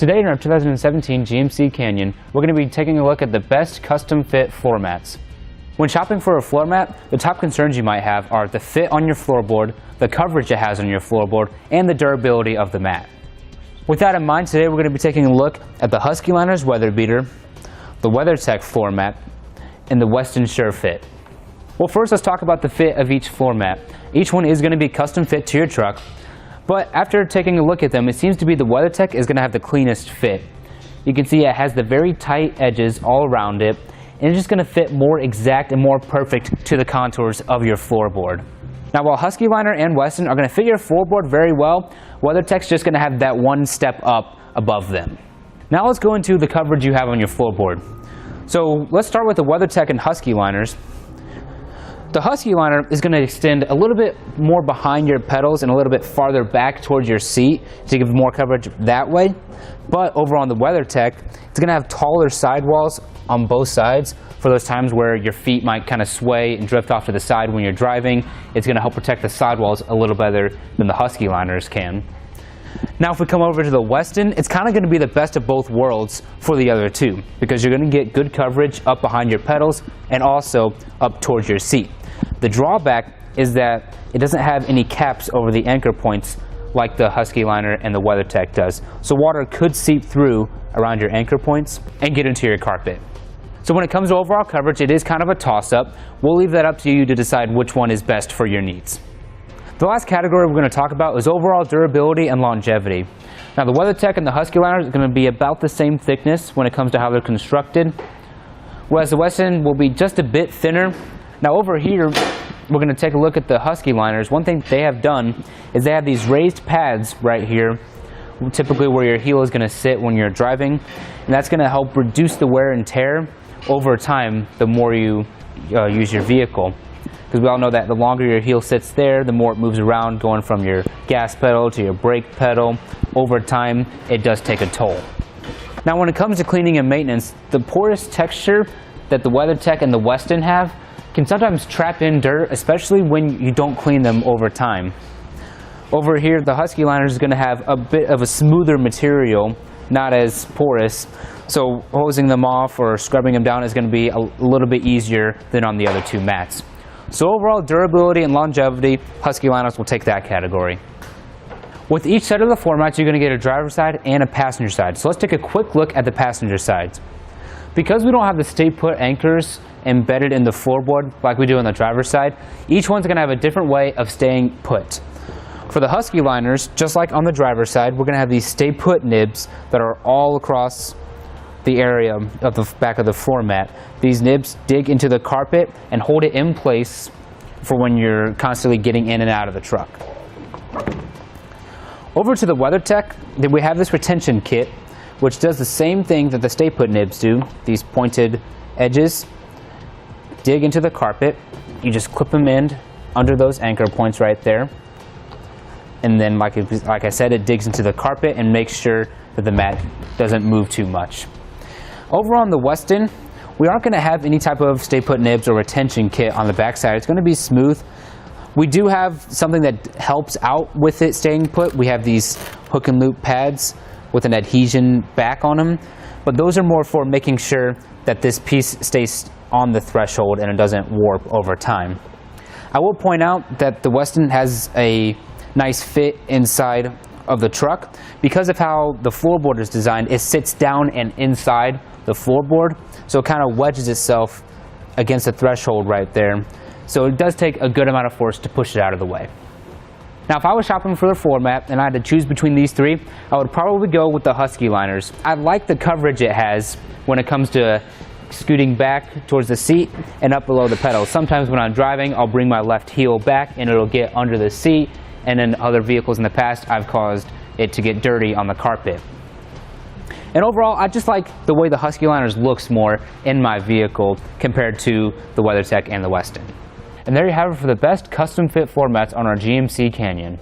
Today in our 2017 GMC Canyon, we're going to be taking a look at the best custom fit floor mats. When shopping for a floor mat, the top concerns you might have are the fit on your floorboard, the coverage it has on your floorboard, and the durability of the mat. With that in mind, today we're going to be taking a look at the Husky Liners Weatherbeater, the WeatherTech Floor Mat, and the Westin Sure Fit. Well, first let's talk about the fit of each floor mat. Each one is going to be custom fit to your truck, but after taking a look at them, it seems to be the WeatherTech is going to have the cleanest fit. You can see it has the very tight edges all around it, and it's just going to fit more exact and more perfect to the contours of your floorboard. Now, while Husky Liner and Westin are going to fit your floorboard very well, WeatherTech's just going to have that one step up above them. Now let's go into the coverage you have on your floorboard. So let's start with the WeatherTech and Husky Liners. The Husky Liner is going to extend a little bit more behind your pedals and a little bit farther back towards your seat to give more coverage that way. But over on the WeatherTech, it's going to have taller sidewalls on both sides for those times where your feet might kind of sway and drift off to the side when you're driving. It's going to help protect the sidewalls a little better than the Husky Liners can. Now if we come over to the Westin, it's kind of going to be the best of both worlds for the other two, because you're going to get good coverage up behind your pedals and also up towards your seat. The drawback is that it doesn't have any caps over the anchor points like the Husky Liner and the WeatherTech does. So water could seep through around your anchor points and get into your carpet. So when it comes to overall coverage, it is kind of a toss-up. We'll leave that up to you to decide which one is best for your needs. The last category we're going to talk about is overall durability and longevity. Now the WeatherTech and the Husky Liners are going to be about the same thickness when it comes to how they're constructed, whereas the Westin will be just a bit thinner. Now over here, we're going to take a look at the Husky Liners. One thing they have done is they have these raised pads right here, typically where your heel is going to sit when you're driving, and that's going to help reduce the wear and tear over time the more you use your vehicle. Because we all know that the longer your heel sits there, the more it moves around, going from your gas pedal to your brake pedal. Over time, it does take a toll. Now when it comes to cleaning and maintenance, the porous texture that the WeatherTech and the Westin have can sometimes trap in dirt, especially when you don't clean them over time. Over here, the Husky Liner is going to have a bit of a smoother material, not as porous, so hosing them off or scrubbing them down is going to be a little bit easier than on the other two mats. So overall durability and longevity, Husky Liners will take that category. With each set of the floor mats, you're going to get a driver's side and a passenger side. So let's take a quick look at the passenger sides. Because we don't have the stay put anchors embedded in the floorboard like we do on the driver's side, each one's going to have a different way of staying put. For the Husky Liners, just like on the driver's side, we're going to have these stay put nibs that are all across the area of the back of the floor mat. These nibs dig into the carpet and hold it in place for when you're constantly getting in and out of the truck. Over to the WeatherTech, then we have this retention kit, which does the same thing that the stay put nibs do. These pointed edges dig into the carpet. You just clip them in under those anchor points right there. And then, like I said, it digs into the carpet and makes sure that the mat doesn't move too much. Over on the Westin, we aren't going to have any type of stay put nibs or retention kit on the backside. It's going to be smooth. We do have something that helps out with it staying put. We have these hook and loop pads with an adhesion back on them, but those are more for making sure that this piece stays on the threshold and it doesn't warp over time. I will point out that the Westin has a nice fit inside of the truck. Because of how the floorboard is designed, it sits down and inside the floorboard, so it kind of wedges itself against the threshold right there. So it does take a good amount of force to push it out of the way. Now if I was shopping for the floor mat and I had to choose between these three, I would probably go with the Husky Liners. I like the coverage it has when it comes to scooting back towards the seat and up below the pedals. Sometimes when I'm driving, I'll bring my left heel back and it'll get under the seat, and in other vehicles in the past, I've caused it to get dirty on the carpet. And overall, I just like the way the Husky Liners looks more in my vehicle compared to the WeatherTech and the Westin. And there you have it for the best custom fit floor mats on our GMC Canyon.